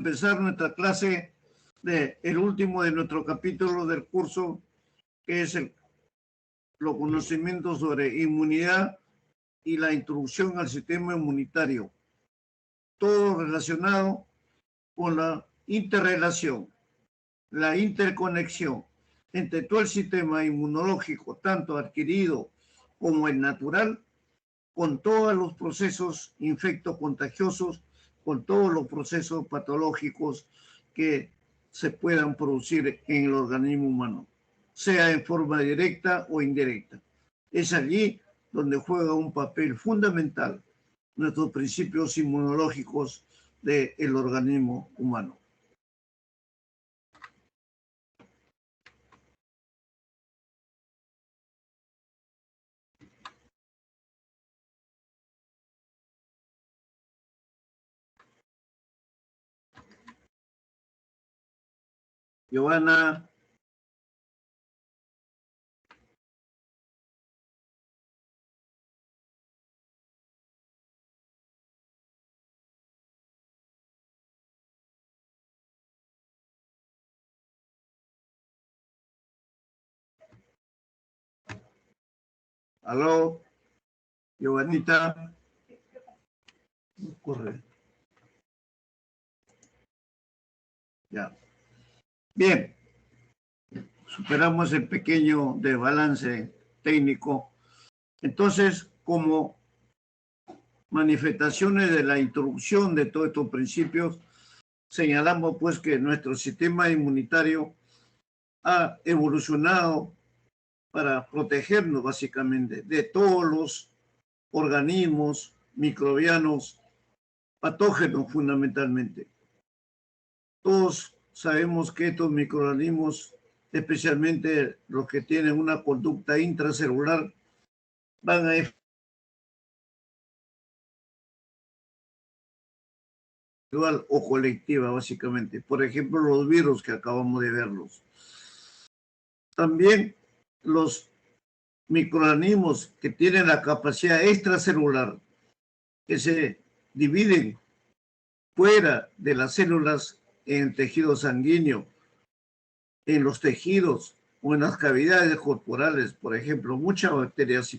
empezar nuestra clase el último de nuestro capítulo del curso, que es los conocimientos sobre inmunidad y la introducción al sistema inmunitario. Todo relacionado con la interrelación, la interconexión entre todo el sistema inmunológico, tanto adquirido como el natural, con todos los procesos infectocontagiosos, con todos los procesos patológicos que se puedan producir en el organismo humano, sea en forma directa o indirecta. Es allí donde juega un papel fundamental nuestros principios inmunológicos del organismo humano. Giovanna. Aló, Giovanita. Corre. Ya. Bien. Superamos el pequeño desbalance técnico. Entonces, como manifestaciones de la introducción de todos estos principios, señalamos pues que nuestro sistema inmunitario ha evolucionado para protegernos básicamente de todos los organismos microbianos patógenos fundamentalmente. Todos sabemos que estos microorganismos, especialmente los que tienen una conducta intracelular, van a individual o colectiva básicamente. Por ejemplo, los virus que acabamos de verlos. También los microorganismos que tienen la capacidad extracelular, que se dividen fuera de las células en el tejido sanguíneo, en los tejidos o en las cavidades corporales, por ejemplo, muchas bacterias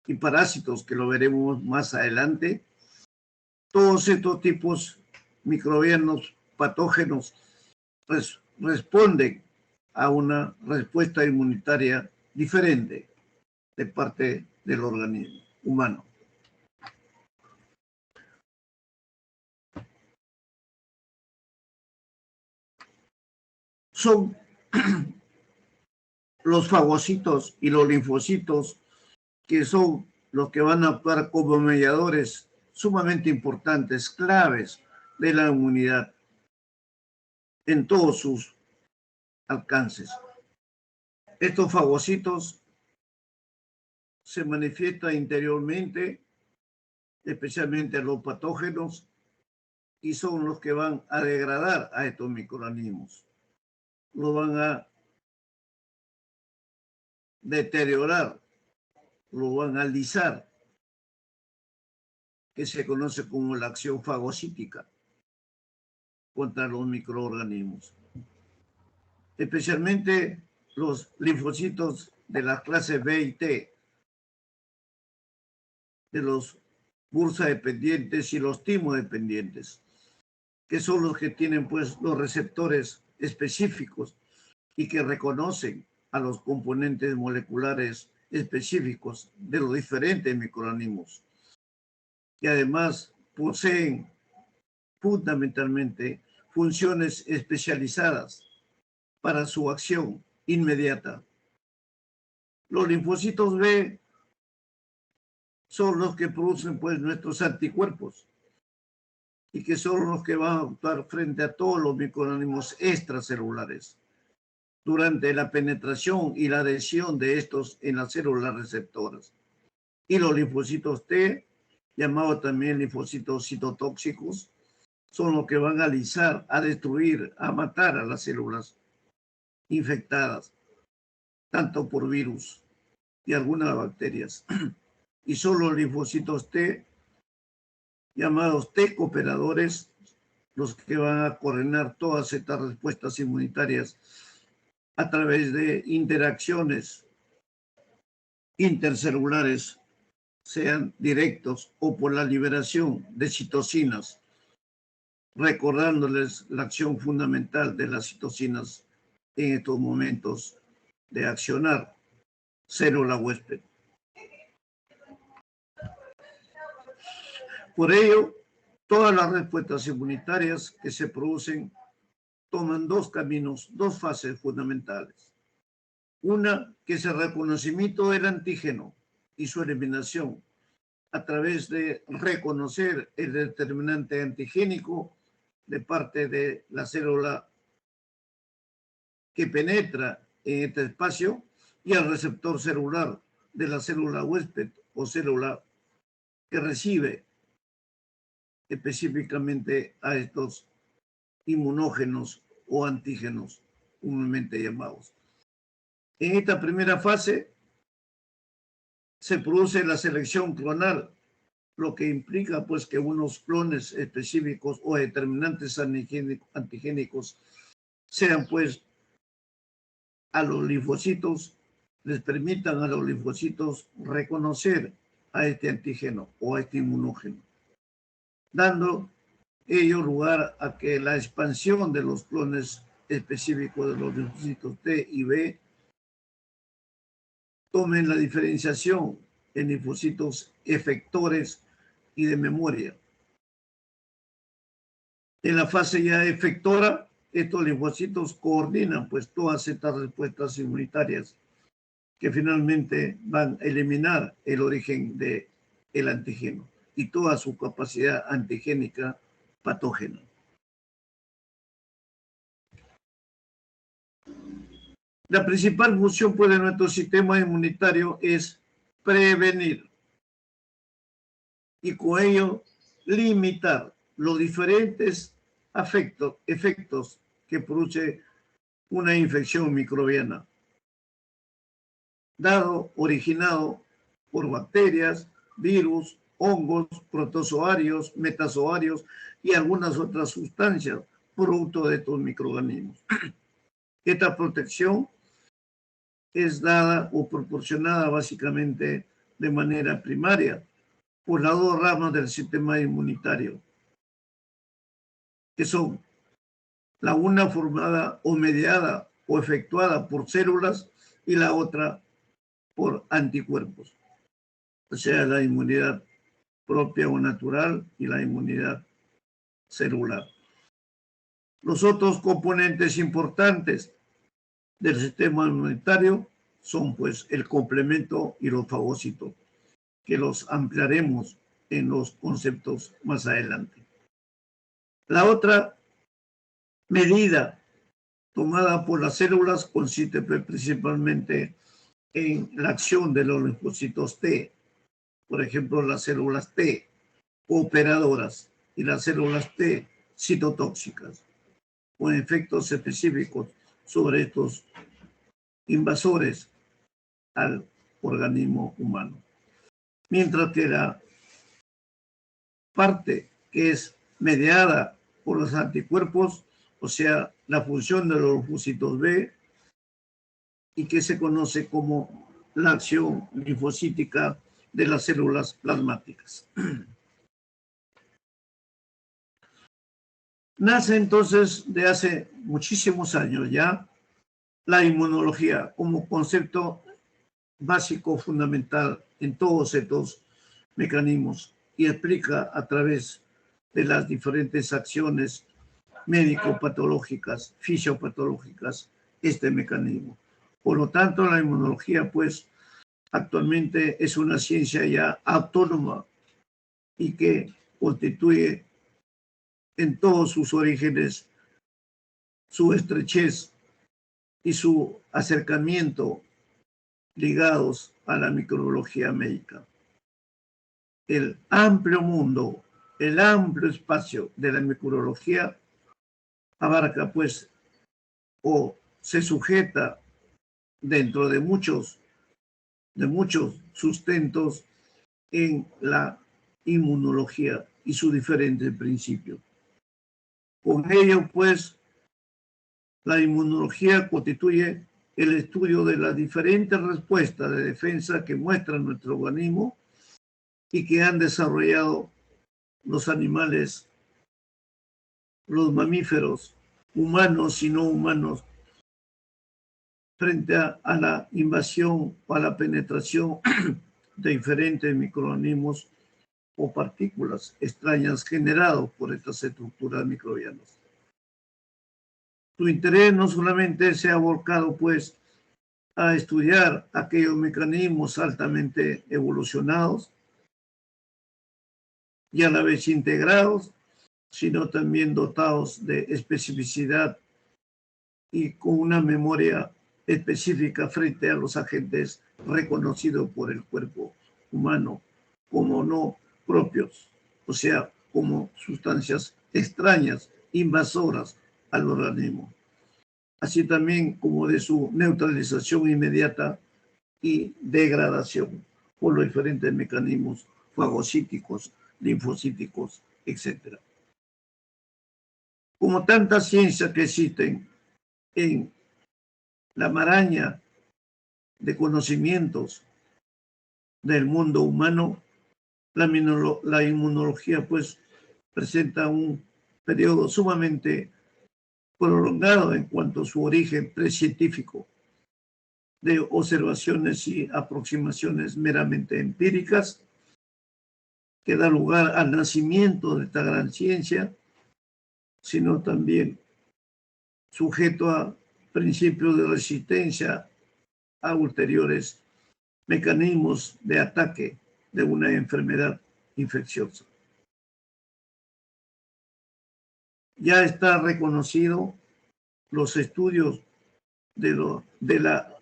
y parásitos, que lo veremos más adelante. Todos estos tipos microbianos patógenos responden a una respuesta inmunitaria diferente de parte del organismo humano. Son los fagocitos y los linfocitos, que son los que van a actuar como mediadores sumamente importantes, claves de la inmunidad en todos sus alcances. Estos fagocitos se manifiestan interiormente, especialmente a los patógenos, y son los que van a degradar a estos microorganismos. Lo van a deteriorar, lo van a lisar, que se conoce como la acción fagocítica contra los microorganismos. Especialmente los linfocitos de las clases B y T, de los bursa dependientes y los timo dependientes, que son los que tienen pues los receptores específicos y que reconocen a los componentes moleculares específicos de los diferentes microorganismos, y además poseen fundamentalmente funciones especializadas para su acción inmediata. Los linfocitos B son los que producen pues nuestros anticuerpos, y que son los que van a actuar frente a todos los microorganismos extracelulares durante la penetración y la adhesión de estos en las células receptoras. Y los linfocitos T, llamados también linfocitos citotóxicos, son los que van a lisar, a destruir, a matar a las células infectadas, tanto por virus y algunas bacterias. Y son los linfocitos T, llamados T cooperadores, los que van a coordinar todas estas respuestas inmunitarias a través de interacciones intercelulares, sean directos o por la liberación de citocinas, recordándoles la acción fundamental de las citocinas en estos momentos de accionar célula huésped. Por ello, todas las respuestas inmunitarias que se producen toman dos caminos, dos fases fundamentales. Una, que es el reconocimiento del antígeno y su eliminación a través de reconocer el determinante antigénico de parte de la célula que penetra en este espacio y al receptor celular de la célula huésped o célula que recibe específicamente a estos inmunógenos o antígenos comúnmente llamados. En esta primera fase se produce la selección clonal, lo que implica pues que unos clones específicos o determinantes antigénicos sean pues a los linfocitos, les permitan a los linfocitos reconocer a este antígeno o a este inmunógeno, dando ello lugar a que la expansión de los clones específicos de los linfocitos T y B tomen la diferenciación en linfocitos efectores y de memoria. En la fase ya efectora, estos linfocitos coordinan pues todas estas respuestas inmunitarias que finalmente van a eliminar el origen del antígeno y toda su capacidad antigénica patógena. La principal función pues, de nuestro sistema inmunitario es prevenir y con ello limitar los diferentes efectos que produce una infección microbiana, originado por bacterias, virus, hongos, protozoarios, metazoarios y algunas otras sustancias producto de estos microorganismos. Esta protección es dada o proporcionada básicamente de manera primaria por las dos ramas del sistema inmunitario, que son la una formada o mediada o efectuada por células y la otra por anticuerpos, o sea, la inmunidad propia o natural y la inmunidad celular. Los otros componentes importantes del sistema inmunitario son pues el complemento y los fagocitos, que los ampliaremos en los conceptos más adelante. La otra medida tomada por las células consiste principalmente en la acción de los linfocitos T, por ejemplo, las células T cooperadoras y las células T citotóxicas, con efectos específicos sobre estos invasores al organismo humano. Mientras que la parte que es mediada por los anticuerpos, o sea, la función de los linfocitos B, y que se conoce como la acción linfocítica de las células plasmáticas. Nace entonces de hace muchísimos años ya la inmunología como concepto básico fundamental en todos estos mecanismos y explica a través de las diferentes acciones médico-patológicas, fisiopatológicas, este mecanismo. Por lo tanto, la inmunología, pues, actualmente es una ciencia ya autónoma y que constituye en todos sus orígenes su estrechez y su acercamiento ligados a la microbiología médica. El amplio mundo, el amplio espacio de la microbiología abarca, pues, o se sujeta dentro de muchos sustentos en la inmunología y sus diferentes principios. Con ello, pues, la inmunología constituye el estudio de las diferentes respuestas de defensa que muestra nuestro organismo y que han desarrollado los animales, los mamíferos, humanos y no humanos, frente a la invasión o a la penetración de diferentes microorganismos o partículas extrañas generados por estas estructuras microbianas. Su interés no solamente se ha volcado, pues, a estudiar aquellos mecanismos altamente evolucionados y a la vez integrados, sino también dotados de especificidad y con una memoria específica frente a los agentes reconocidos por el cuerpo humano como no propios, o sea, como sustancias extrañas, invasoras al organismo, así también como de su neutralización inmediata y degradación por los diferentes mecanismos fagocíticos, linfocíticos, etc. Como tantas ciencias que existen en la maraña de conocimientos del mundo humano, la inmunología pues presenta un periodo sumamente prolongado en cuanto a su origen precientífico de observaciones y aproximaciones meramente empíricas que da lugar al nacimiento de esta gran ciencia, sino también sujeto a principios de resistencia a ulteriores mecanismos de ataque de una enfermedad infecciosa. Ya está reconocido los estudios de la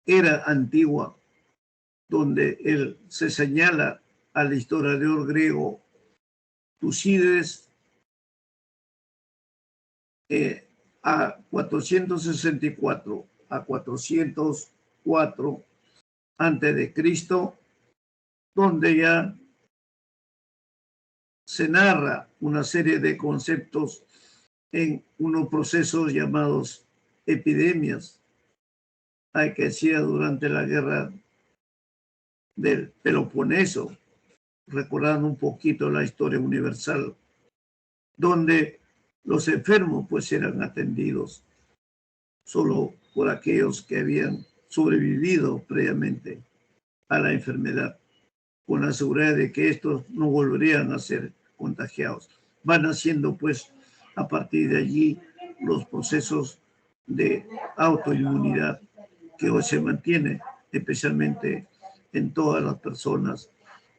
era antigua, donde se señala al historiador griego Tucídides a 464 a 404 antes de Cristo, donde ya se narra una serie de conceptos en unos procesos llamados epidemias, que hacía durante la guerra del Peloponeso, recordando un poquito la historia universal, donde los enfermos pues eran atendidos solo por aquellos que habían sobrevivido previamente a la enfermedad, con la seguridad de que estos no volverían a ser contagiados. Van haciendo pues a partir de allí los procesos de autoinmunidad que hoy se mantiene especialmente en todas las personas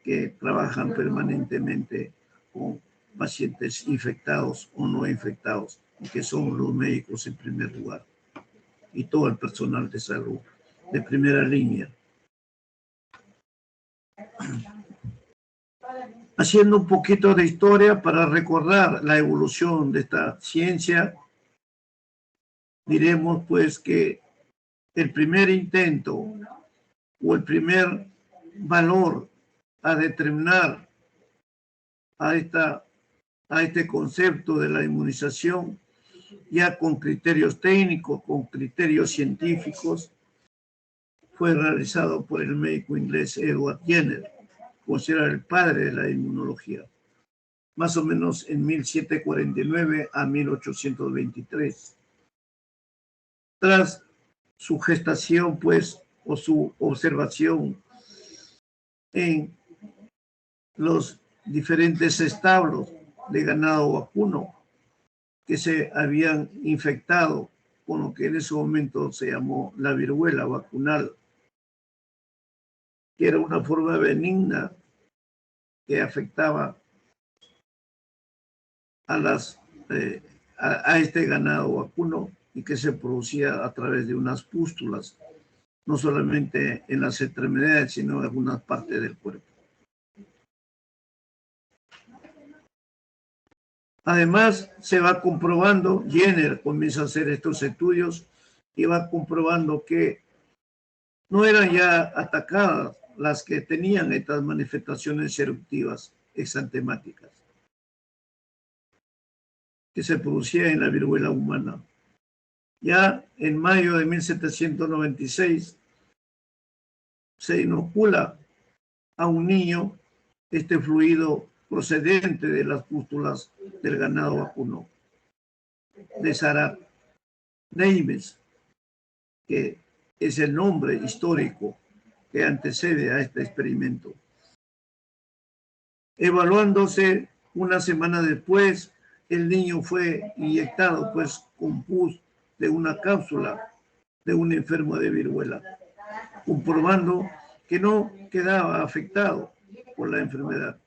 que trabajan permanentemente con pacientes infectados o no infectados, que son los médicos en primer lugar y todo el personal de salud de primera línea. Haciendo un poquito de historia para recordar la evolución de esta ciencia, diremos pues que el primer intento o el primer valor a determinar a este concepto de la inmunización, ya con criterios técnicos, con criterios científicos, fue realizado por el médico inglés Edward Jenner, considerado el padre de la inmunología, más o menos en 1749 a 1823. Tras su gestación, pues, o su observación en los diferentes establos de ganado vacuno que se habían infectado con lo que en ese momento se llamó la viruela vacunal, que era una forma benigna que afectaba a este ganado vacuno y que se producía a través de unas pústulas, no solamente en las extremidades, sino en algunas partes del cuerpo. Además, se va comprobando, Jenner comienza a hacer estos estudios y va comprobando que no eran ya atacadas las que tenían estas manifestaciones eruptivas exantemáticas, que se producía en la viruela humana. Ya en mayo de 1796 se inocula a un niño este fluido procedente de las pústulas del ganado vacuno de Sarah Neimes, que es el nombre histórico que antecede a este experimento. Evaluándose una semana después, el niño fue inyectado pues con pus de una cápsula de un enfermo de viruela, comprobando que no quedaba afectado por la enfermedad.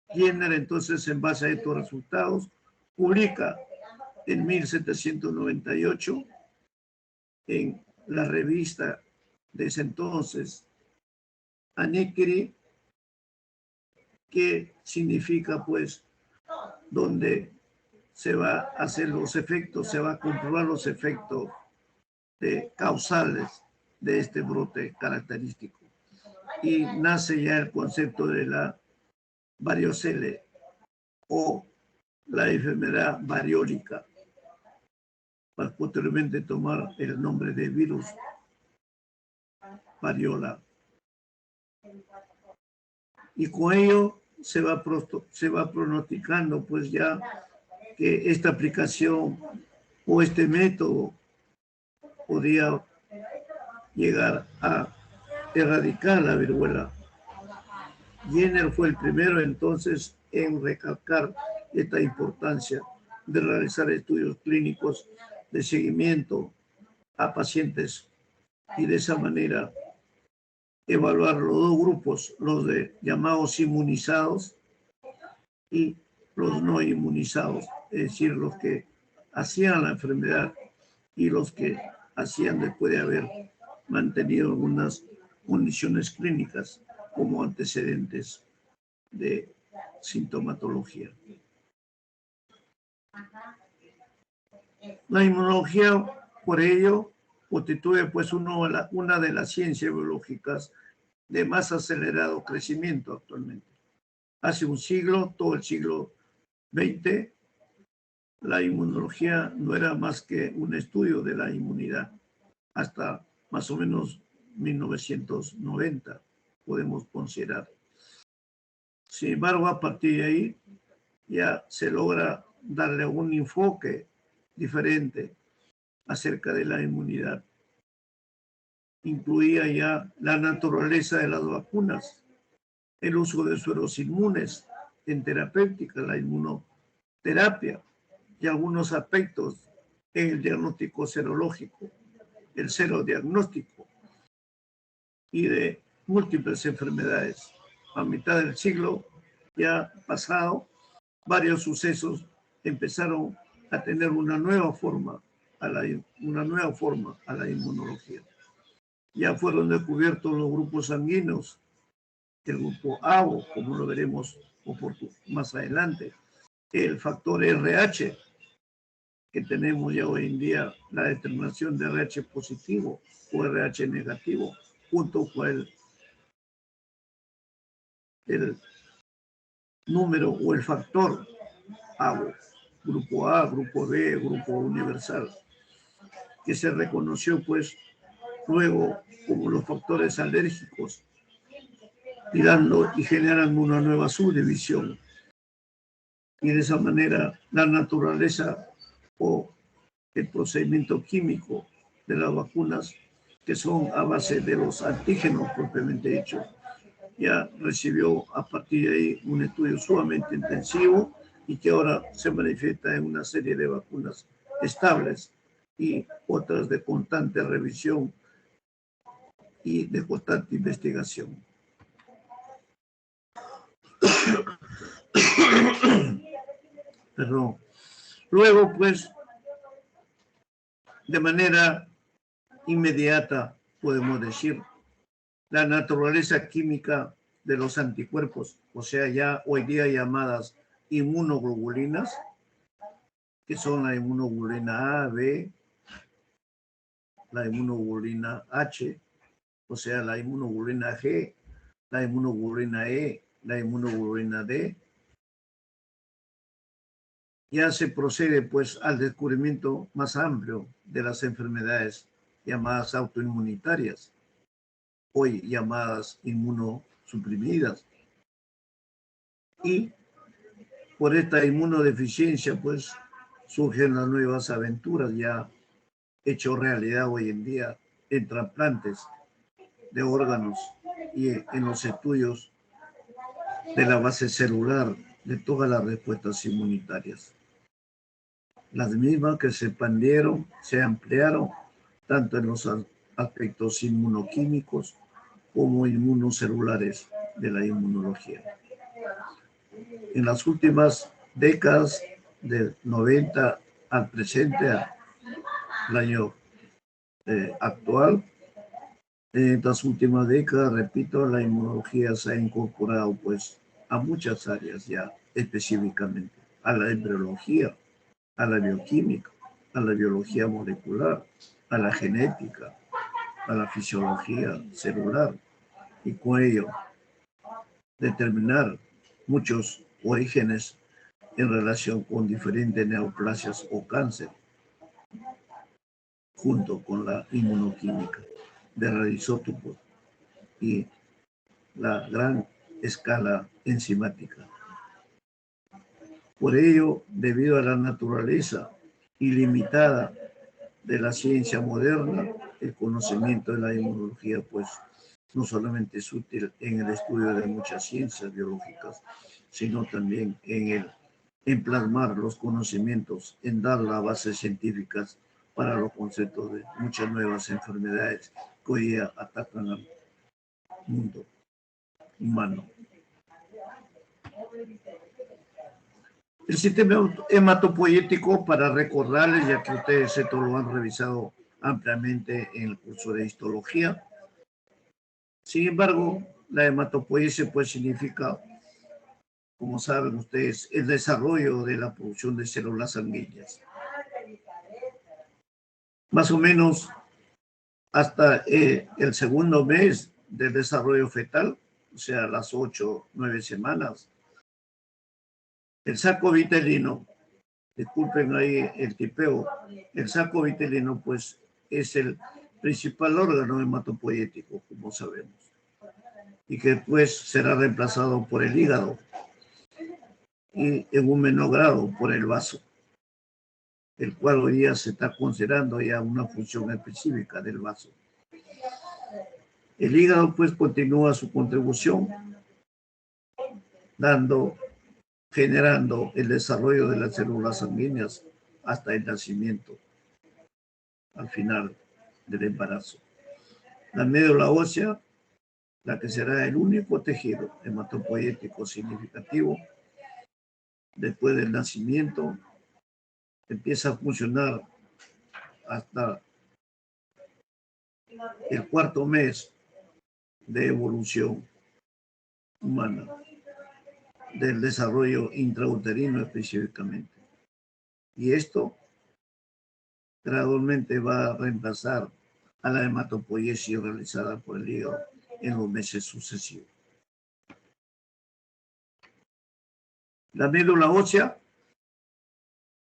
Jenner entonces, en base a estos resultados, publica en 1798 en la revista de ese entonces, Anekiri, que significa pues donde se va a hacer los efectos, se va a comprobar los efectos causales de este brote característico. Y nace ya el concepto de la variocele o la enfermedad variólica, para posteriormente tomar el nombre de virus variola. Y con ello se va pronosticando pues ya que esta aplicación o este método podría llegar a erradicar la viruela. Jenner fue el primero entonces en recalcar esta importancia de realizar estudios clínicos de seguimiento a pacientes y de esa manera evaluar los dos grupos, los de llamados inmunizados y los no inmunizados, es decir, los que hacían la enfermedad y los que hacían después de haber mantenido algunas condiciones clínicas como antecedentes de sintomatología. La inmunología, por ello, constituye pues una de las ciencias biológicas de más acelerado crecimiento actualmente. Hace un siglo, todo el siglo XX, la inmunología no era más que un estudio de la inmunidad. Hasta más o menos 1990 podemos considerar. Sin embargo, a partir de ahí ya se logra darle un enfoque diferente acerca de la inmunidad. Incluía ya la naturaleza de las vacunas, el uso de sueros inmunes en terapéutica, la inmunoterapia y algunos aspectos en el diagnóstico serológico, el serodiagnóstico y de múltiples enfermedades. A mitad del siglo ya pasado, varios sucesos empezaron a tener una nueva forma a la inmunología. Ya fueron descubiertos los grupos sanguíneos, el grupo ABO, como lo veremos más adelante, el factor RH, que tenemos ya hoy en día la determinación de RH positivo o RH negativo, junto con el número o el factor ABO, grupo A, grupo B, grupo universal, que se reconoció pues luego como los factores alérgicos, tirando y generan una nueva subdivisión. Y de esa manera la naturaleza o el procedimiento químico de las vacunas, que son a base de los antígenos propiamente dicho, ya recibió a partir de ahí un estudio sumamente intensivo y que ahora se manifiesta en una serie de vacunas estables y otras de constante revisión y de constante investigación. Perdón. Luego, pues, de manera inmediata, podemos decir, la naturaleza química de los anticuerpos, o sea, ya hoy día llamadas inmunoglobulinas, que son la inmunoglobulina A, B, la inmunoglobulina H, o sea, la inmunoglobulina G, la inmunoglobulina E, la inmunoglobulina D, ya se procede pues al descubrimiento más amplio de las enfermedades llamadas autoinmunitarias, hoy llamadas inmunosuprimidas. Y por esta inmunodeficiencia pues surgen las nuevas aventuras ya hecho realidad hoy en día en trasplantes de órganos y en los estudios de la base celular de todas las respuestas inmunitarias. Las mismas que se expandieron, se ampliaron tanto en los aspectos inmunoquímicos como inmunocelulares de la inmunología. En las últimas décadas, del 90 al presente, al año actual, en estas últimas décadas, repito, la inmunología se ha incorporado pues a muchas áreas ya específicamente, a la embriología, a la bioquímica, a la biología molecular, a la genética, a la fisiología celular y con ello determinar muchos orígenes en relación con diferentes neoplasias o cáncer, junto con la inmunoquímica de radioisótopos y la gran escala enzimática. Por ello, debido a la naturaleza ilimitada de la ciencia moderna, el conocimiento de la inmunología, pues, no solamente es útil en el estudio de muchas ciencias biológicas, sino también en plasmar los conocimientos, en dar las bases científicas para los conceptos de muchas nuevas enfermedades que hoy día atacan al mundo humano. El sistema hematopoyético, para recordarles, ya que ustedes esto lo han revisado ampliamente en el curso de histología. Sin embargo, la hematopoiesis pues significa, como saben ustedes, el desarrollo de la producción de células sanguíneas. Más o menos hasta el segundo mes del desarrollo fetal, o sea, las 8, 9 semanas, el saco vitelino, disculpen ahí el tipeo, el saco vitelino pues es el principal órgano hematopoyético, como sabemos, y que pues será reemplazado por el hígado y en un menor grado por el vaso, el cual hoy día se está considerando ya una función específica del vaso. El hígado pues continúa su contribución generando el desarrollo de las células sanguíneas hasta el nacimiento, al final del embarazo. La médula ósea, la que será el único tejido hematopoyético significativo después del nacimiento, empieza a funcionar hasta el cuarto mes de evolución humana, del desarrollo intrauterino específicamente. Y esto gradualmente va a reemplazar a la hematopoiesis realizada por el hígado en los meses sucesivos. La médula ósea,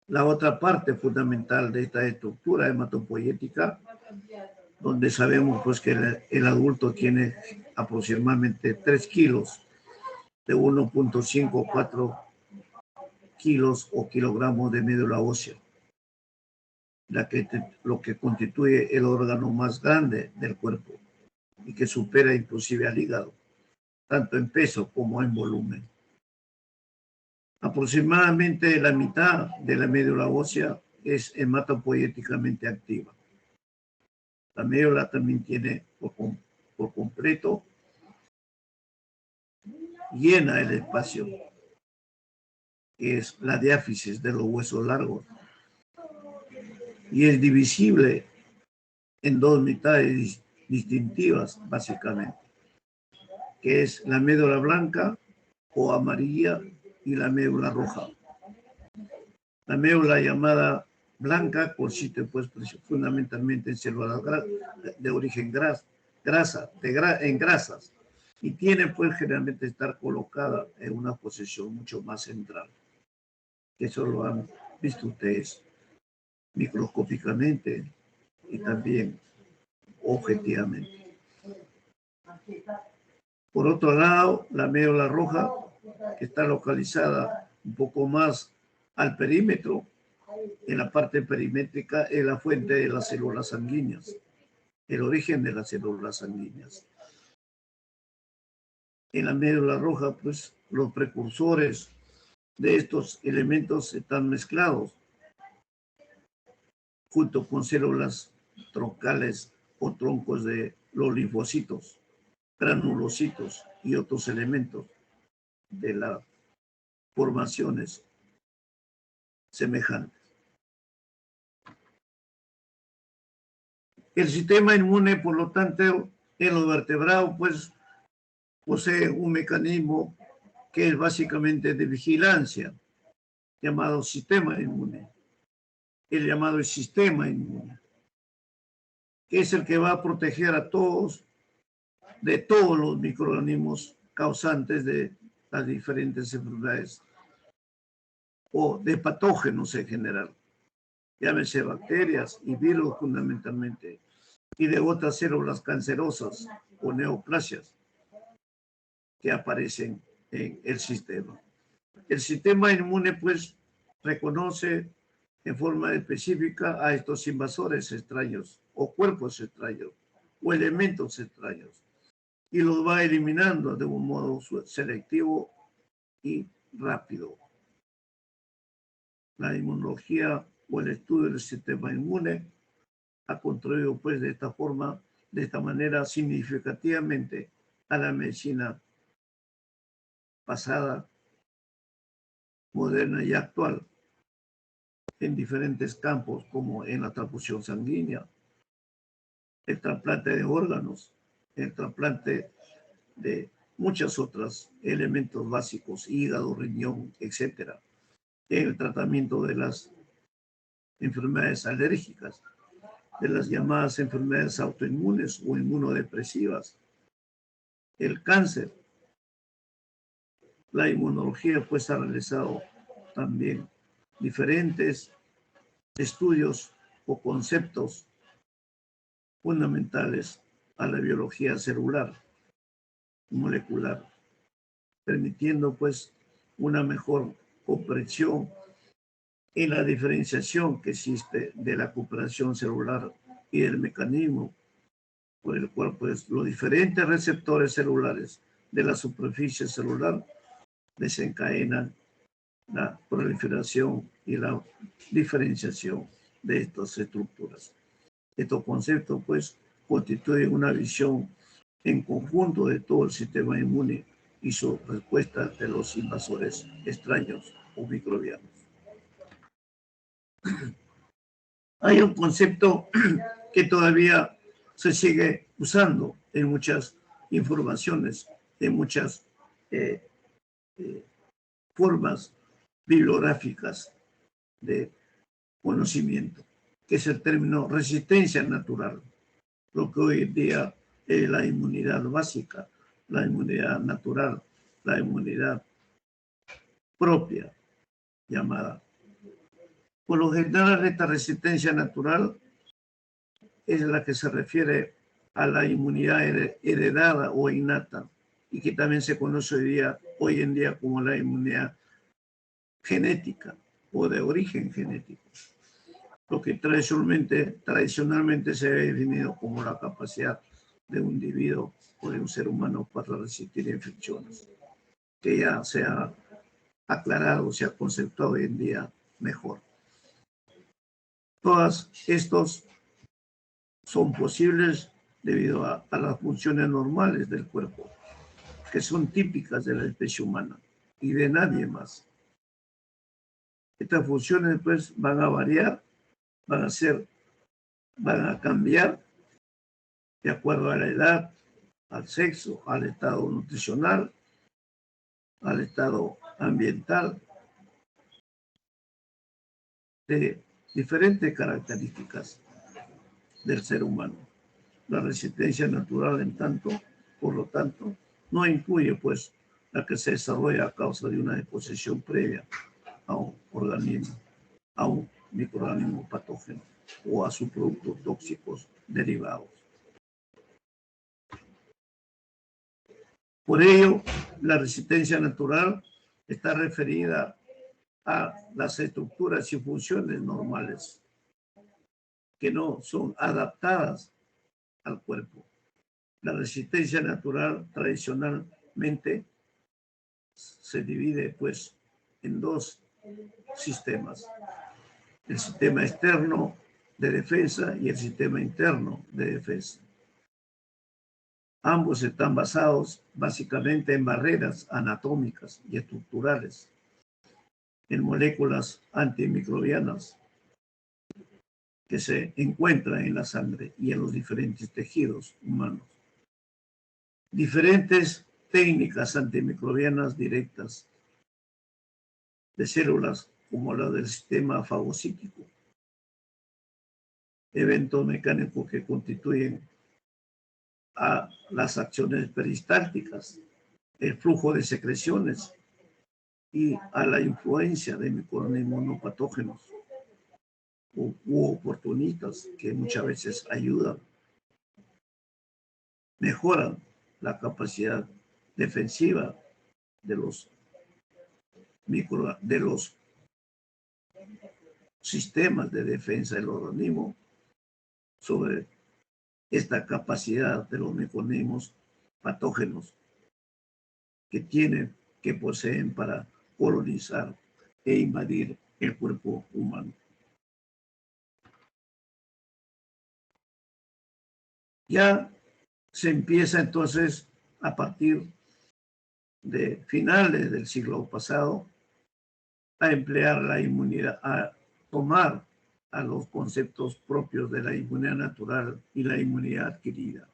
la otra parte fundamental de esta estructura hematopoyética, donde sabemos pues que el adulto tiene aproximadamente 3 kilos, de 1.5 a 4 kilos o kilogramos de médula ósea, lo que constituye el órgano más grande del cuerpo y que supera inclusive al hígado, tanto en peso como en volumen. Aproximadamente la mitad de la médula ósea es hematopoyéticamente activa. La médula también tiene por completo llena el espacio, que es la diáfisis de los huesos largos, y es divisible en dos mitades distintivas, básicamente, que es la médula blanca o amarilla y la médula roja. La médula llamada blanca consiste pues fundamentalmente en células de origen en grasas, y tiene pues generalmente estar colocada en una posición mucho más central. que eso lo han visto ustedes microscópicamente y también objetivamente. Por otro lado, la médula roja, que está localizada un poco más al perímetro, en la parte perimétrica, es la fuente de las células sanguíneas, el origen de las células sanguíneas. En la médula roja, pues, los precursores de estos elementos están mezclados junto con células troncales o troncos de los linfocitos, granulocitos y otros elementos de las formaciones semejantes. El sistema inmune, por lo tanto, en los vertebrados, pues, posee un mecanismo que es básicamente de vigilancia, llamado sistema inmune. El llamado sistema inmune, que es el que va a proteger a todos de todos los microorganismos causantes de las diferentes enfermedades o de patógenos en general, llámese bacterias y virus fundamentalmente, y de otras células cancerosas o neoplasias que aparecen en el sistema. El sistema inmune, pues, reconoce en forma específica a estos invasores extraños o cuerpos extraños o elementos extraños y los va eliminando de un modo selectivo y rápido. La inmunología o el estudio del sistema inmune ha contribuido, pues, de esta forma, de esta manera, significativamente a la medicina pasada, moderna y actual, en diferentes campos, como en la transfusión sanguínea, el trasplante de órganos, el trasplante de muchos otros elementos básicos, hígado, riñón, etcétera, el tratamiento de las enfermedades alérgicas, de las llamadas enfermedades autoinmunes o inmunodepresivas, el cáncer. La inmunología, pues, ha realizado también diferentes estudios o conceptos fundamentales a la biología celular, molecular, permitiendo, pues, una mejor comprensión en la diferenciación que existe de la cooperación celular y el mecanismo por el cual, pues, los diferentes receptores celulares de la superficie celular desencadenan la proliferación y la diferenciación de estas estructuras. Estos conceptos, pues, constituyen una visión en conjunto de todo el sistema inmune y su respuesta de los invasores extraños o microbianos. Hay un concepto que todavía se sigue usando en muchas informaciones, en muchas formas bibliográficas de conocimiento, que es el término resistencia natural, lo que hoy en día es la inmunidad básica, la inmunidad natural, la inmunidad propia, llamada. Por lo general, esta resistencia natural es la que se refiere a la inmunidad heredada o innata, y que también se conoce hoy en día como la inmunidad genética o de origen genético, lo que tradicionalmente se ha definido como la capacidad de un individuo o de un ser humano para resistir infecciones, que ya se ha aclarado, se ha conceptuado hoy en día mejor. Todos estos son posibles debido a las funciones normales del cuerpo, que son típicas de la especie humana y de nadie más. Estas funciones, pues, van a variar, van a cambiar de acuerdo a la edad, al sexo, al estado nutricional, al estado ambiental, de diferentes características del ser humano. La resistencia natural, por lo tanto, no incluye, pues, la que se desarrolla a causa de una exposición previa a un organismo, a un microorganismo patógeno o a sus productos tóxicos derivados. Por ello, la resistencia natural está referida a las estructuras y funciones normales que no son adaptadas al cuerpo. La resistencia natural tradicionalmente se divide pues en dos sistemas: el sistema externo de defensa y el sistema interno de defensa. Ambos están basados básicamente en barreras anatómicas y estructurales, en moléculas antimicrobianas que se encuentran en la sangre y en los diferentes tejidos humanos. Diferentes técnicas antimicrobianas directas de células, como la del sistema fagocítico, eventos mecánicos que constituyen a las acciones peristálticas, el flujo de secreciones y a la influencia de microorganismos no patógenos u oportunistas que muchas veces ayudan, mejoran la capacidad defensiva de los sistemas de defensa del organismo sobre esta capacidad de los microorganismos patógenos que poseen para colonizar e invadir el cuerpo humano. Ya se empieza entonces a partir de finales del siglo pasado a emplear la inmunidad, a tomar a los conceptos propios de la inmunidad natural y la inmunidad adquirida.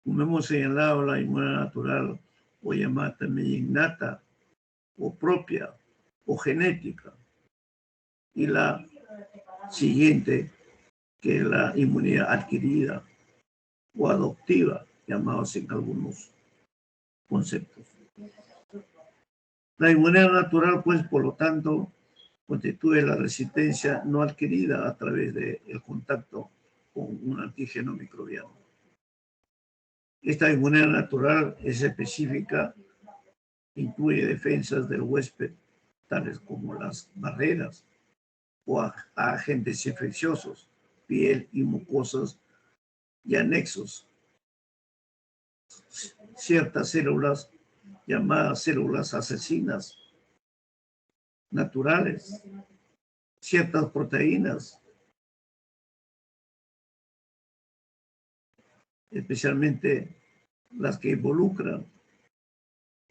Como hemos señalado, la inmunidad natural, o llamada también innata, o propia, o genética, y la siguiente, que es la inmunidad adquirida o adoptiva, llamados en algunos conceptos. La inmunidad natural, pues, por lo tanto, constituye la resistencia no adquirida a través del contacto con un antígeno microbiano. Esta inmunidad natural es específica, incluye defensas del huésped, tales como las barreras o agentes infecciosos, piel y mucosas y anexos. Ciertas células llamadas células asesinas naturales, ciertas proteínas, especialmente las que involucran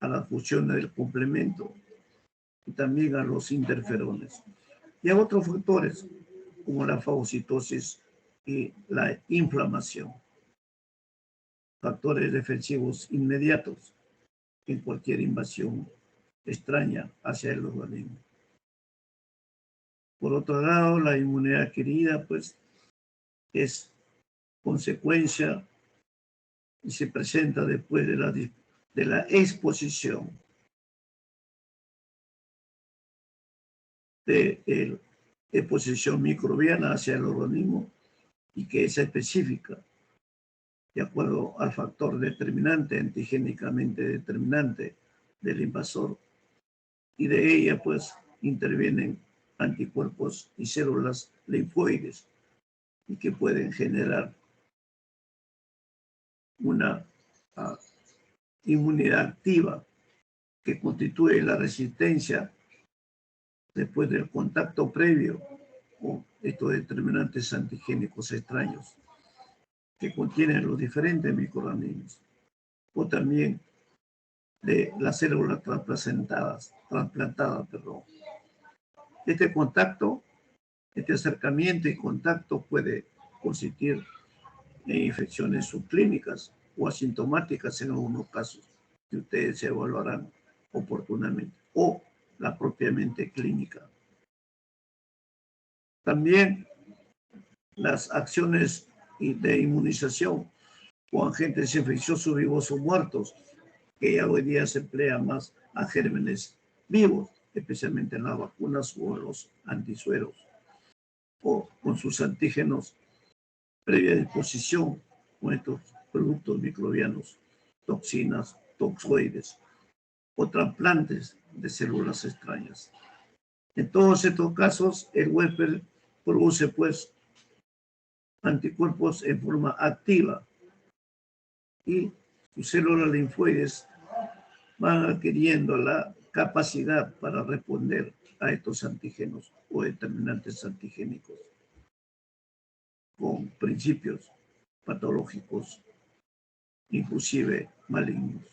a la función del complemento y también a los interferones, y a otros factores como la fagocitosis y la inflamación, factores defensivos inmediatos en cualquier invasión extraña hacia el organismo. Por otro lado, la inmunidad adquirida, pues, es consecuencia y se presenta después de la exposición de exposición microbiana hacia el organismo, y que es específica de acuerdo al factor determinante, antigénicamente determinante del invasor, y de ella pues intervienen anticuerpos y células linfoides y que pueden generar una inmunidad activa que constituye la resistencia después del contacto previo con estos determinantes antigénicos extraños que contienen los diferentes microorganismos, o también de las células trasplantadas. Este contacto, este acercamiento y contacto puede consistir en infecciones subclínicas o asintomáticas en algunos casos, que ustedes se evaluarán oportunamente, o la propiamente clínica. También las acciones de inmunización con agentes infecciosos vivos o muertos, que ya hoy día se emplea más a gérmenes vivos, especialmente en las vacunas o en los antisueros, o con sus antígenos previa disposición con estos productos microbianos, toxinas, toxoides o trasplantes de células extrañas. En todos estos casos, el huésped produce, pues, anticuerpos en forma activa y sus células linfoides van adquiriendo la capacidad para responder a estos antígenos o determinantes antigénicos con principios patológicos, inclusive malignos.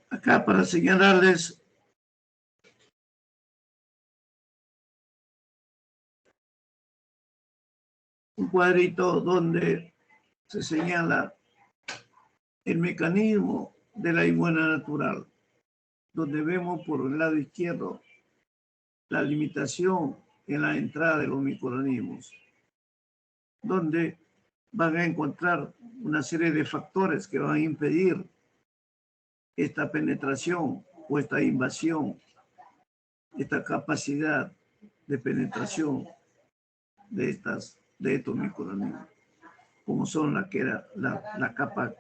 Acá para señalarles un cuadrito donde se señala el mecanismo de la inmunidad natural, donde vemos por el lado izquierdo la limitación en la entrada de los microorganismos, donde van a encontrar una serie de factores que van a impedir esta penetración o esta invasión, esta capacidad de penetración de estos microorganismos, como son la capa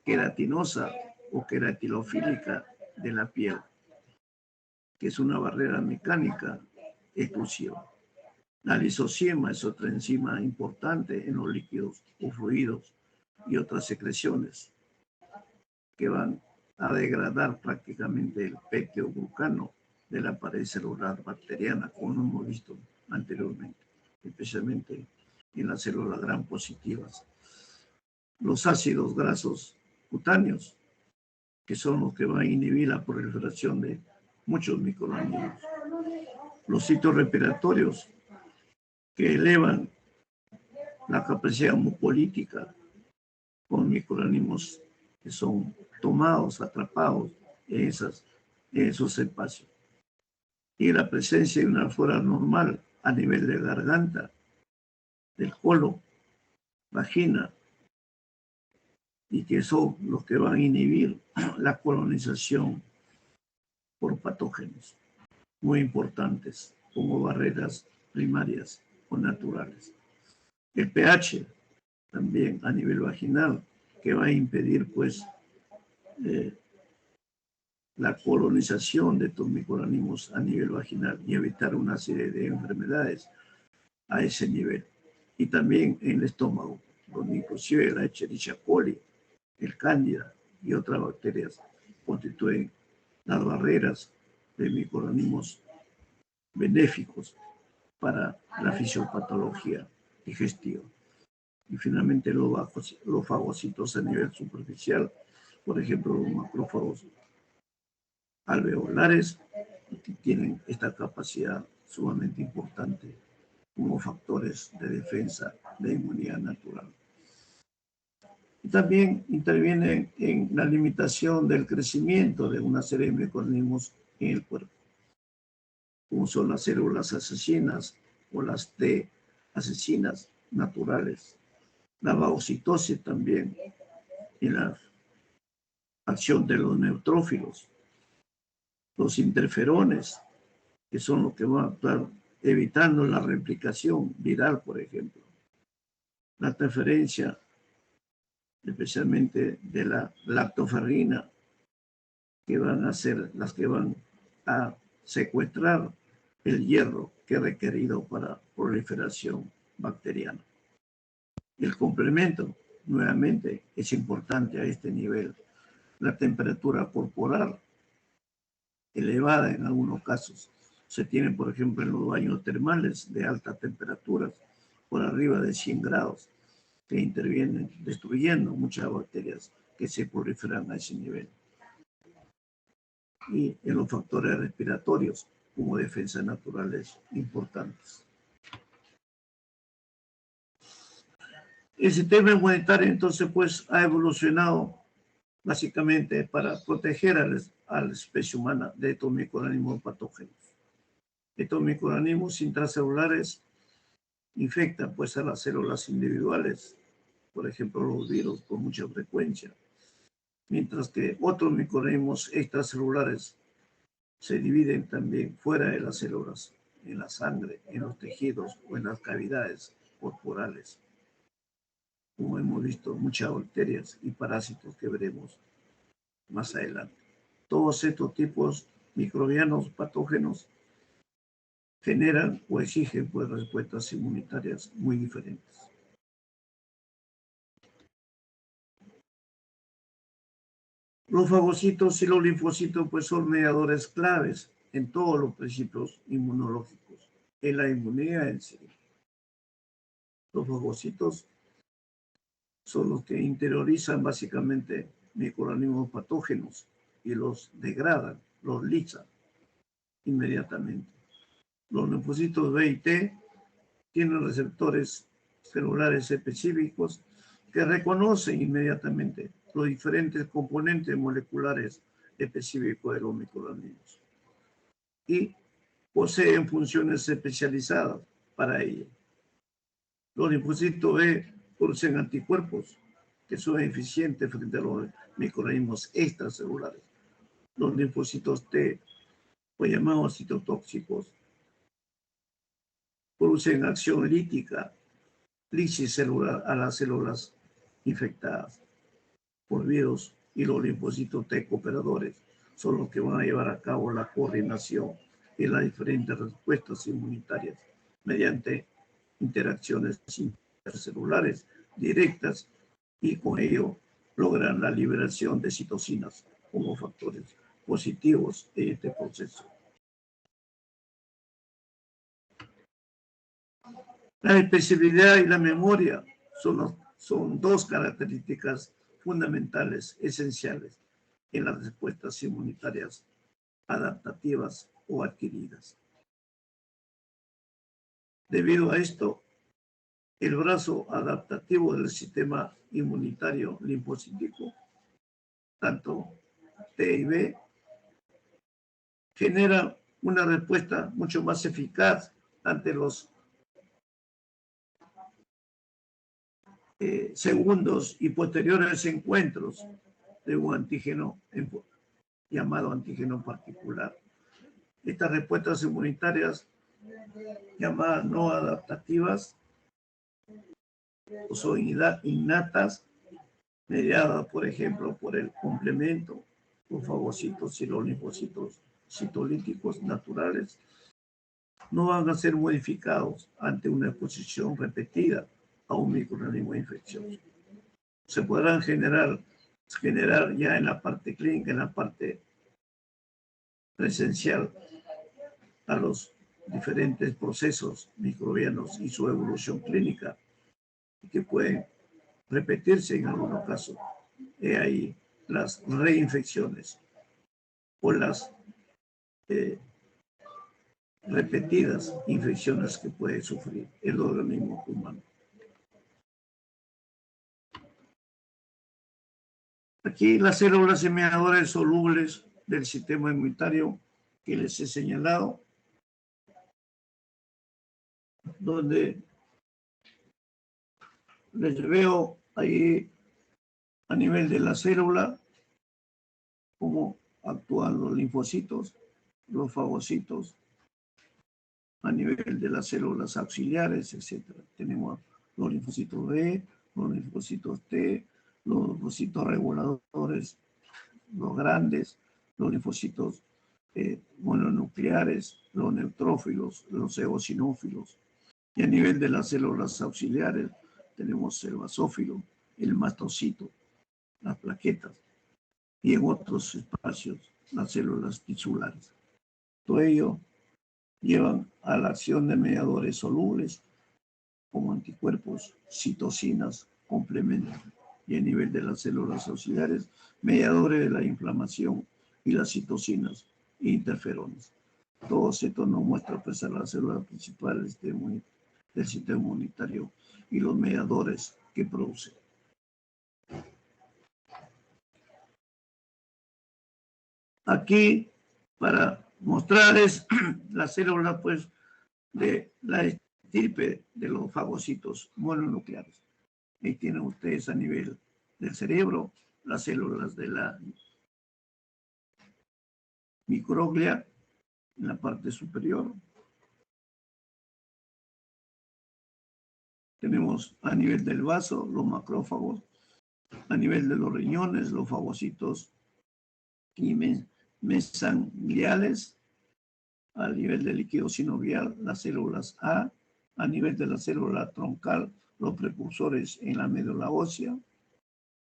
queratinosa o queratilofílica de la piel, que es una barrera mecánica exclusiva. La lisociema es otra enzima importante en los líquidos o fluidos y otras secreciones que van a degradar prácticamente el pectidoglucano de la pared celular bacteriana, como hemos visto anteriormente, especialmente en las células gram positivas. Los ácidos grasos cutáneos, que son los que van a inhibir la proliferación de muchos microorganismos. Los sitios respiratorios, que elevan la capacidad mucolítica con microorganismos que son tomados, atrapados en esos espacios. Y la presencia de una flora normal a nivel de garganta, del colon, vagina, y que son los que van a inhibir la colonización por patógenos muy importantes, como barreras primarias o naturales. El pH también a nivel vaginal, que va a impedir, pues, la colonización de estos microorganismos a nivel vaginal y evitar una serie de enfermedades a ese nivel. Y también en el estómago, donde inclusive la Escherichia coli, el cándida y otras bacterias constituyen las barreras de microorganismos benéficos para la fisiopatología digestiva. Y finalmente los fagocitos a nivel superficial, por ejemplo, los macrófagos alveolares, que tienen esta capacidad sumamente importante como factores de defensa de inmunidad natural. Y también intervienen en la limitación del crecimiento de una serie de microorganismos en el cuerpo, como son las células asesinas o las T asesinas naturales, la fagocitosis también y la acción de los neutrófilos, los interferones, que son los que van a estar evitando la replicación viral, por ejemplo, la transferencia especialmente de la lactoferrina, que van a ser las que van a secuestrar el hierro que es requerido para proliferación bacteriana. El complemento, nuevamente, es importante a este nivel. La temperatura corporal elevada en algunos casos. Se tiene, por ejemplo, en los baños termales de altas temperaturas, por arriba de 100 grados, que intervienen destruyendo muchas bacterias que se proliferan a ese nivel. Y en los factores respiratorios como defensas naturales importantes. El sistema inmunitario entonces pues ha evolucionado básicamente para proteger a la especie humana de estos microorganismos patógenos. Estos microorganismos intracelulares infectan pues a las células individuales, por ejemplo los virus con mucha frecuencia, mientras que otros microorganismos extracelulares se dividen también fuera de las células, en la sangre, en los tejidos o en las cavidades corporales. Como hemos visto, muchas bacterias y parásitos que veremos más adelante. Todos estos tipos microbianos patógenos generan o exigen pues, respuestas inmunitarias muy diferentes. Los fagocitos y los linfocitos pues, son mediadores claves en todos los principios inmunológicos, en la inmunidad en sí. Los fagocitos son los que interiorizan básicamente microorganismos patógenos y los degradan, los lisan inmediatamente. Los linfocitos B y T tienen receptores celulares específicos que reconocen inmediatamente los diferentes componentes moleculares específicos de los microorganismos y poseen funciones especializadas para ello. Los linfocitos B producen anticuerpos que son eficientes frente a los microorganismos extracelulares. Los linfocitos T, o llamados citotóxicos, producen acción lítica, lisis celular a las células infectadas por virus, y los linfocitos T cooperadores son los que van a llevar a cabo la coordinación y las diferentes respuestas inmunitarias mediante interacciones intercelulares directas, y con ello logran la liberación de citocinas como factores positivos en este proceso. La especificidad y la memoria son dos características fundamentales, esenciales en las respuestas inmunitarias adaptativas o adquiridas. Debido a esto, el brazo adaptativo del sistema inmunitario linfocítico, tanto T y B, genera una respuesta mucho más eficaz ante los segundos y posteriores encuentros de un antígeno llamado antígeno particular. Estas respuestas inmunitarias llamadas no adaptativas o son innatas, mediadas, por ejemplo, por el complemento, los fagocitos y los linfocitos citolíticos naturales, no van a ser modificados ante una exposición repetida a un microorganismo infeccioso. Se podrán generar ya en la parte clínica, en la parte presencial, a los diferentes procesos microbianos y su evolución clínica, que pueden repetirse en algunos casos. He ahí las reinfecciones o las repetidas infecciones que puede sufrir el organismo humano. Aquí las células mediadoras solubles del sistema inmunitario que les he señalado, donde les veo ahí a nivel de la célula cómo actúan los linfocitos, los fagocitos, a nivel de las células auxiliares, etc. Tenemos los linfocitos B, los linfocitos T, los linfocitos reguladores, los grandes, los linfocitos mononucleares, los neutrófilos, los eosinófilos. Y a nivel de las células auxiliares tenemos el basófilo, el mastocito, las plaquetas, y en otros espacios las células tisulares. Todo ello llevan a la acción de mediadores solubles como anticuerpos, citocinas, complementos, y a nivel de las células auxiliares, mediadores de la inflamación y las citocinas e interferones. Todo esto nos muestra pues, a las células principales del sistema inmunitario y los mediadores que produce. Aquí, para mostrarles la célula pues, de la estirpe de los fagocitos mononucleares. Ahí tienen ustedes a nivel del cerebro las células de la microglia en la parte superior. Tenemos a nivel del vaso los macrófagos, a nivel de los riñones los fagocitos y mesangliales, a nivel del líquido sinovial las células a nivel de la célula troncal los precursores en la médula ósea,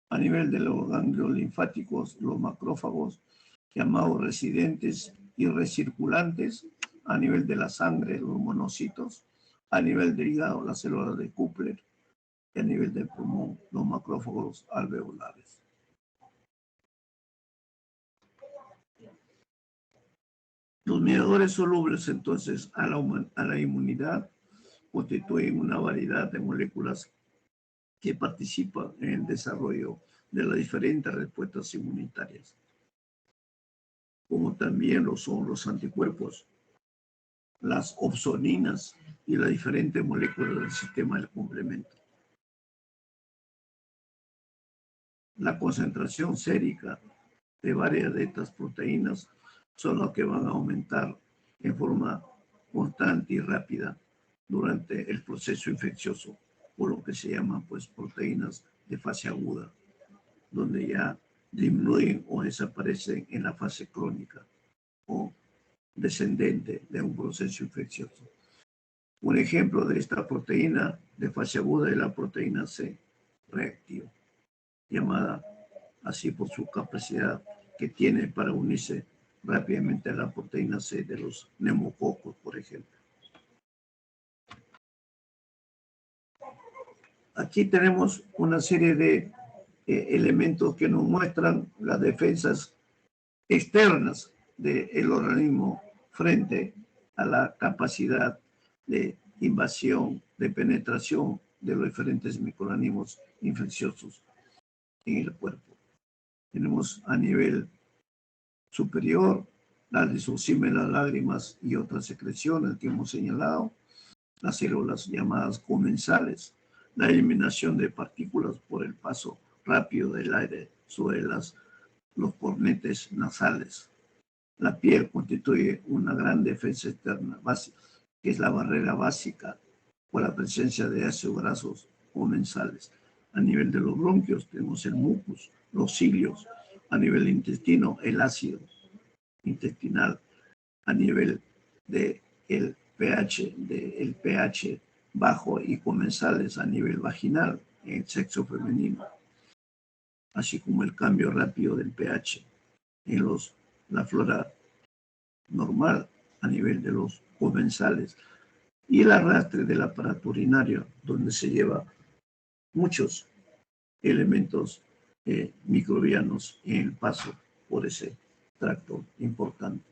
a nivel de los ganglios linfáticos los macrófagos llamados residentes y recirculantes, a nivel de la sangre los monocitos, a nivel del hígado las células de Kupler y a nivel del pulmón los macrófagos alveolares. Los mediadores solubles entonces a la inmunidad constituyen una variedad de moléculas que participan en el desarrollo de las diferentes respuestas inmunitarias, como también lo son los anticuerpos, las opsoninas y las diferentes moléculas del sistema del complemento. La concentración sérica de varias de estas proteínas son las que van a aumentar en forma constante y rápida durante el proceso infeccioso, por lo que se llaman pues proteínas de fase aguda, donde ya disminuyen o desaparecen en la fase crónica o descendente de un proceso infeccioso. Un ejemplo de esta proteína de fase aguda es la proteína C reactiva, llamada así por su capacidad que tiene para unirse rápidamente a la proteína C de los neumococos, por ejemplo. Aquí tenemos una serie de elementos que nos muestran las defensas externas del organismo frente a la capacidad de invasión, de penetración de los diferentes microorganismos infecciosos en el cuerpo. Tenemos a nivel superior la lisosima en las lágrimas y otras secreciones que hemos señalado, las células llamadas comensales, la eliminación de partículas por el paso rápido del aire sobre los cornetes nasales. La piel constituye una gran defensa externa básica, que es la barrera básica por la presencia de ácidos grasos comensales. A nivel de los bronquios tenemos el mucus, los cilios, a nivel del intestino el ácido intestinal, a nivel del pH bajo y comensales a nivel vaginal en el sexo femenino, así como el cambio rápido del pH en la flora normal a nivel de los comensales y el arrastre del aparato urinario, donde se lleva muchos elementos microbianos en el paso por ese tracto importante.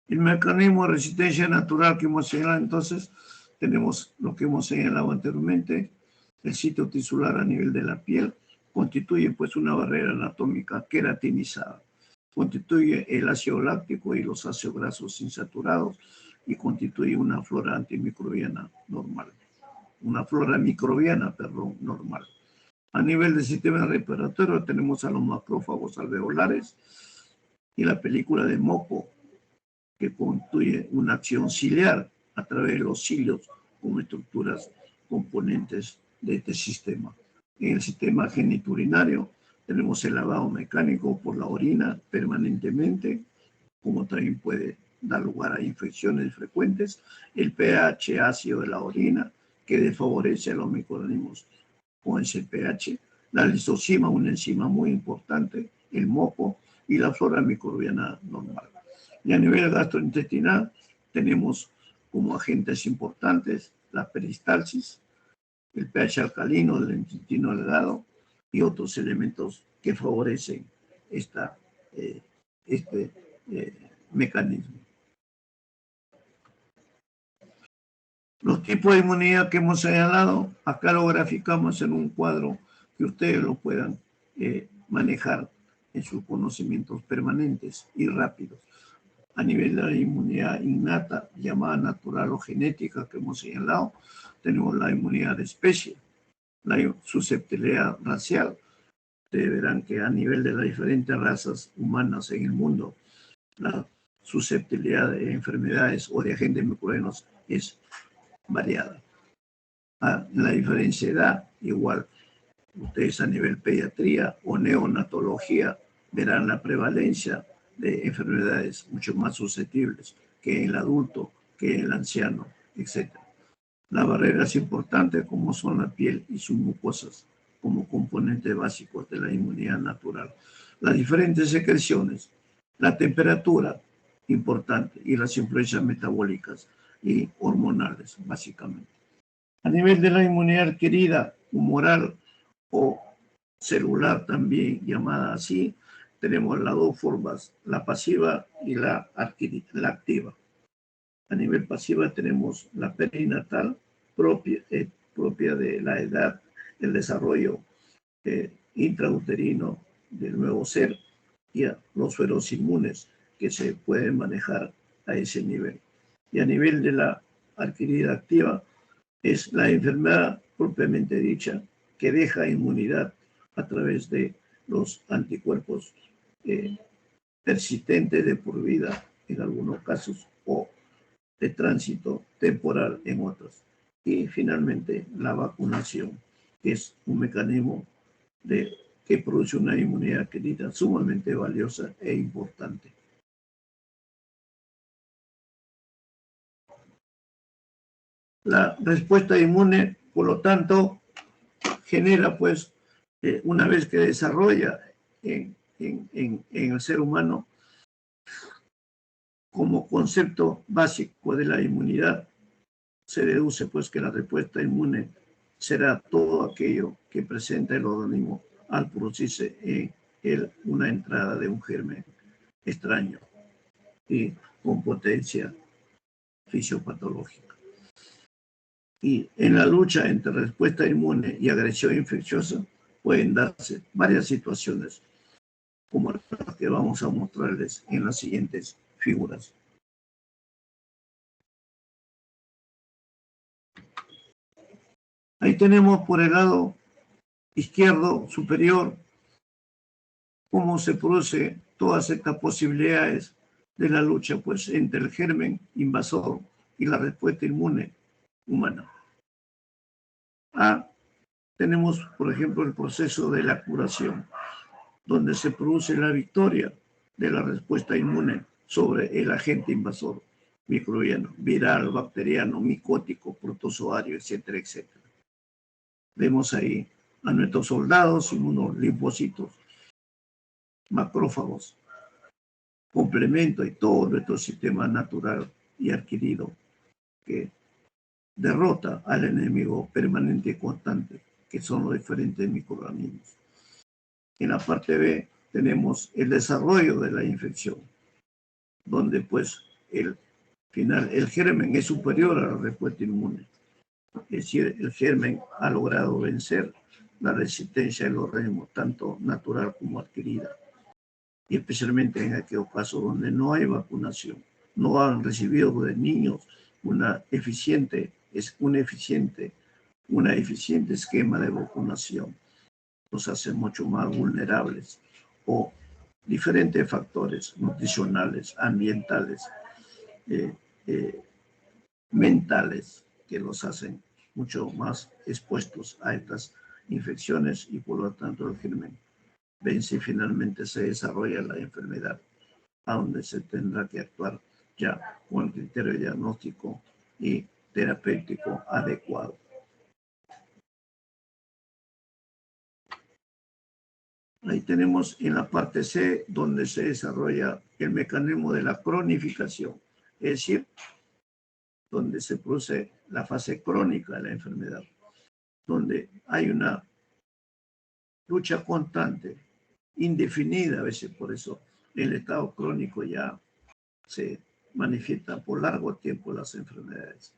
El mecanismo de resistencia natural que hemos señalado, entonces, tenemos lo que hemos señalado anteriormente, el sitio tisular a nivel de la piel, constituye pues una barrera anatómica queratinizada, constituye el ácido láctico y los ácidos grasos insaturados y constituye una flora antimicrobiana normal, normal. A nivel del sistema respiratorio tenemos a los macrófagos alveolares y la película de moco, que constituye una acción ciliar a través de los cilios como estructuras componentes de este sistema. En el sistema genitourinario tenemos el lavado mecánico por la orina permanentemente, como también puede dar lugar a infecciones frecuentes, el pH ácido de la orina, que desfavorece a los microorganismos con ese pH, la lisosima, una enzima muy importante, el moco y la flora microbiana normal. Y a nivel gastrointestinal tenemos como agentes importantes la peristalsis, el pH alcalino del intestino delgado y otros elementos que favorecen este mecanismo. Los tipos de inmunidad que hemos señalado, acá lo graficamos en un cuadro que ustedes lo puedan manejar en sus conocimientos permanentes y rápidos. A nivel de la inmunidad innata, llamada natural o genética que hemos señalado, tenemos la inmunidad de especie, la susceptibilidad racial, ustedes verán que a nivel de las diferentes razas humanas en el mundo, la susceptibilidad de enfermedades o de agentes microbianos es variada. La diferencia de edad, igual. Ustedes a nivel pediatría o neonatología verán la prevalencia de enfermedades mucho más susceptibles que en el adulto, que en el anciano, etc. Las barreras importantes como son la piel y sus mucosas como componentes básicos de la inmunidad natural. Las diferentes secreciones, la temperatura importante y las influencias metabólicas y hormonales, básicamente. A nivel de la inmunidad adquirida, humoral o celular también llamada así, tenemos las dos formas, la pasiva y la activa. A nivel pasiva tenemos la perinatal propia de la edad, el desarrollo intrauterino del nuevo ser y a los sueros inmunes que se pueden manejar a ese nivel. Y a nivel de la adquirida activa es la enfermedad propiamente dicha que deja inmunidad a través de los anticuerpos persistentes de por vida en algunos casos o de tránsito temporal en otros. Y finalmente la vacunación, que es un mecanismo que produce una inmunidad adquirida sumamente valiosa e importante. La respuesta inmune, por lo tanto, genera, pues, una vez que desarrolla en el ser humano, como concepto básico de la inmunidad, se deduce pues que la respuesta inmune será todo aquello que presenta el organismo al producirse una entrada de un germen extraño y con potencia fisiopatológica. Y en la lucha entre respuesta inmune y agresión infecciosa pueden darse varias situaciones, como las que vamos a mostrarles en las siguientes figuras. Ahí tenemos por el lado izquierdo superior cómo se produce todas estas posibilidades de la lucha pues, entre el germen invasor y la respuesta inmune humana. Tenemos, por ejemplo, el proceso de la curación, donde se produce la victoria de la respuesta inmune sobre el agente invasor microbiano, viral, bacteriano, micótico, protozoario, etcétera, etcétera. Vemos ahí a nuestros soldados inmunolinfocitos, macrófagos, complemento y todo nuestro sistema natural y adquirido que derrota al enemigo permanente y constante, que son los diferentes microorganismos. En la parte B tenemos el desarrollo de la infección, donde pues el germen es superior a la respuesta inmune. Es decir, el germen ha logrado vencer la resistencia del organismo, tanto natural como adquirida. Y especialmente en aquellos casos donde no hay vacunación, no han recibido de niños una eficiente esquema de vacunación. Nos hace mucho más vulnerables o diferentes factores nutricionales, ambientales, mentales, que los hacen mucho más expuestos a estas infecciones y por lo tanto el germen vence y finalmente se desarrolla la enfermedad, a donde se tendrá que actuar ya con el criterio diagnóstico y terapéutico adecuado. Ahí tenemos en la parte C donde se desarrolla el mecanismo de la cronificación, es decir, donde se produce la fase crónica de la enfermedad, donde hay una lucha constante, indefinida a veces, por eso el estado crónico ya se manifiesta por largo tiempo las enfermedades.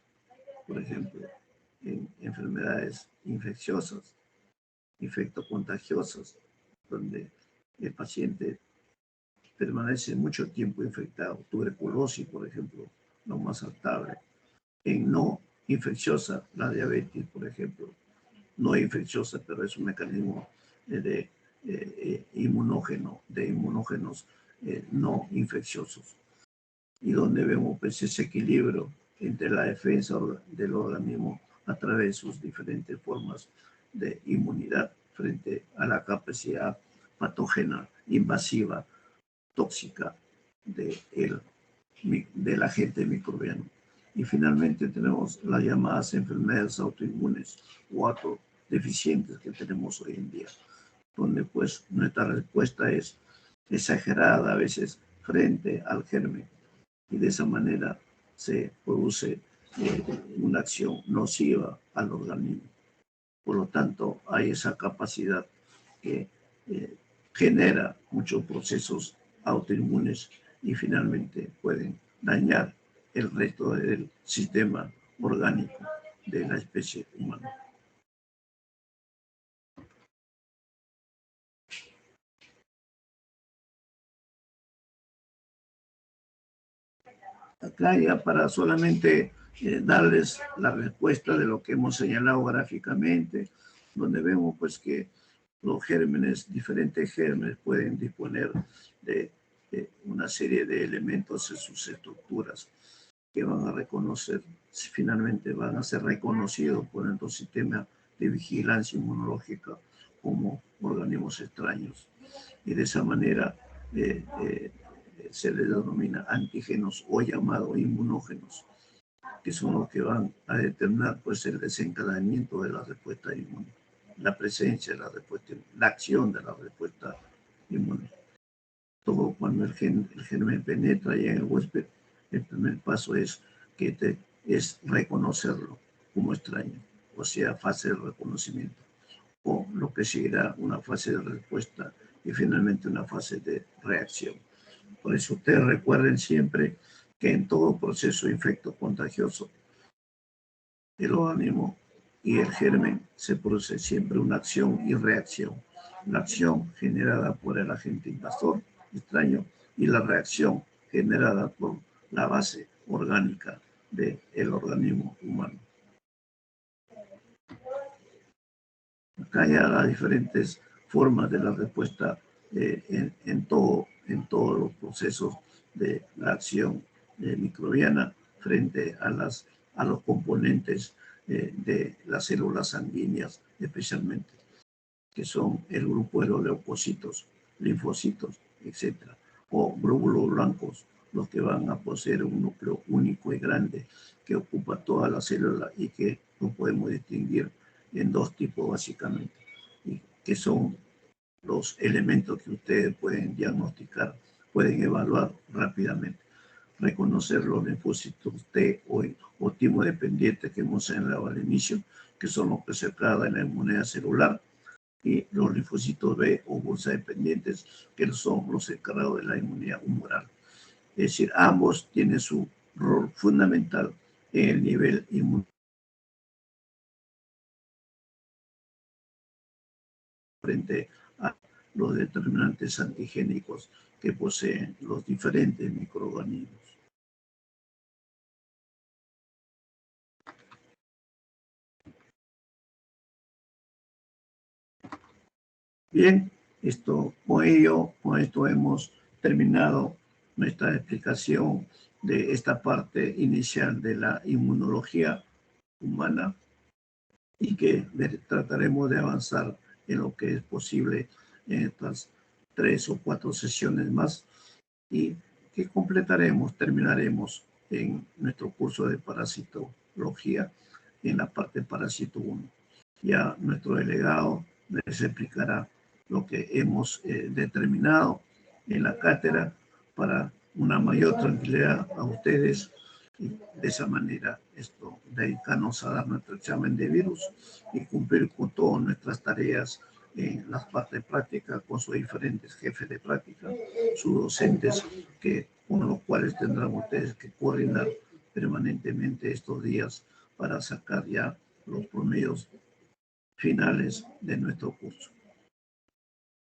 Por ejemplo, en enfermedades infecciosas, infectocontagiosas, donde el paciente permanece mucho tiempo infectado. Tuberculosis, por ejemplo, lo más saltable. En no infecciosa, la diabetes, por ejemplo, no infecciosa, pero es un mecanismo de inmunógenos no infecciosos, y donde vemos pues ese equilibrio entre la defensa del organismo a través de sus diferentes formas de inmunidad frente a la capacidad patógena, invasiva, tóxica del agente microbiano. Y finalmente tenemos las llamadas enfermedades autoinmunes o autodeficientes que tenemos hoy en día, donde pues nuestra respuesta es exagerada a veces frente al germen, y de esa manera se produce una acción nociva al organismo. Por lo tanto, hay esa capacidad que genera muchos procesos autoinmunes y finalmente pueden dañar el resto del sistema orgánico de la especie humana. Acá ya para solamente darles la respuesta de lo que hemos señalado gráficamente, donde vemos pues que los gérmenes, diferentes gérmenes pueden disponer de una serie de elementos en sus estructuras que van a reconocer, finalmente van a ser reconocidos por nuestro sistema de vigilancia inmunológica como organismos extraños. Y de esa manera se les denomina antígenos o llamados inmunógenos, que son los que van a determinar pues el desencadenamiento de la respuesta inmune, la presencia de la respuesta, la acción de la respuesta inmune. Todo cuando el germen penetra ya en el huésped, el primer paso es reconocerlo como extraño, o sea, fase de reconocimiento, o lo que seguirá una fase de respuesta y finalmente una fase de reacción. Por eso ustedes recuerden siempre que en todo proceso infecto contagioso, el organismo y el germen se produce siempre una acción y reacción. La acción generada por el agente invasor extraño y la reacción generada por la base orgánica del organismo humano. Acá hay las diferentes formas de la respuesta en todos los procesos de la acción microbiana frente a los componentes de las células sanguíneas, especialmente, que son el grupo de los leucocitos, linfocitos, etc. O glóbulos blancos, los que van a poseer un núcleo único y grande que ocupa toda la célula y que lo podemos distinguir en dos tipos básicamente, y que son los elementos que ustedes pueden diagnosticar, pueden evaluar rápidamente. Reconocer los linfocitos T o timodependientes que hemos señalado al inicio, que son los que se tratan en la inmunidad celular, y los linfocitos B o bolsa dependientes, que son los encargados de la inmunidad humoral. Es decir, ambos tienen su rol fundamental en el nivel inmunológico frente a los determinantes antigénicos que poseen los diferentes microorganismos. Bien, con esto hemos terminado nuestra explicación de esta parte inicial de la inmunología humana, y que trataremos de avanzar en lo que es posible en estas 3 o 4 sesiones más, y que terminaremos en nuestro curso de parasitología en la parte parásito 1. Ya nuestro delegado les explicará lo que hemos determinado en la cátedra para una mayor tranquilidad a ustedes, y de esa manera dedicarnos a dar nuestro examen de virus y cumplir con todas nuestras tareas en las partes prácticas con sus diferentes jefes de práctica, sus docentes, con los cuales tendrán ustedes que coordinar permanentemente estos días para sacar ya los promedios finales de nuestro curso.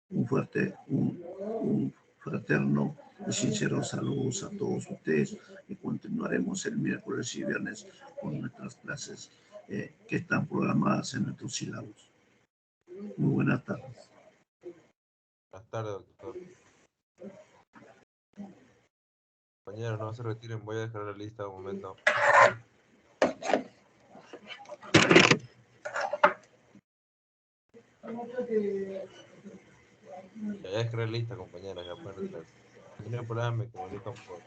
Un fraterno y sincero saludos a todos ustedes, y continuaremos el miércoles y viernes con nuestras clases que están programadas en nuestros sílabos. Muy buenas tardes. tarde, doctor. Compañeros, no se retiren, voy a dejar la lista un momento. Ya dejé la lista, compañeros, ya pueden retirarse. Si tienen problemas me comunican por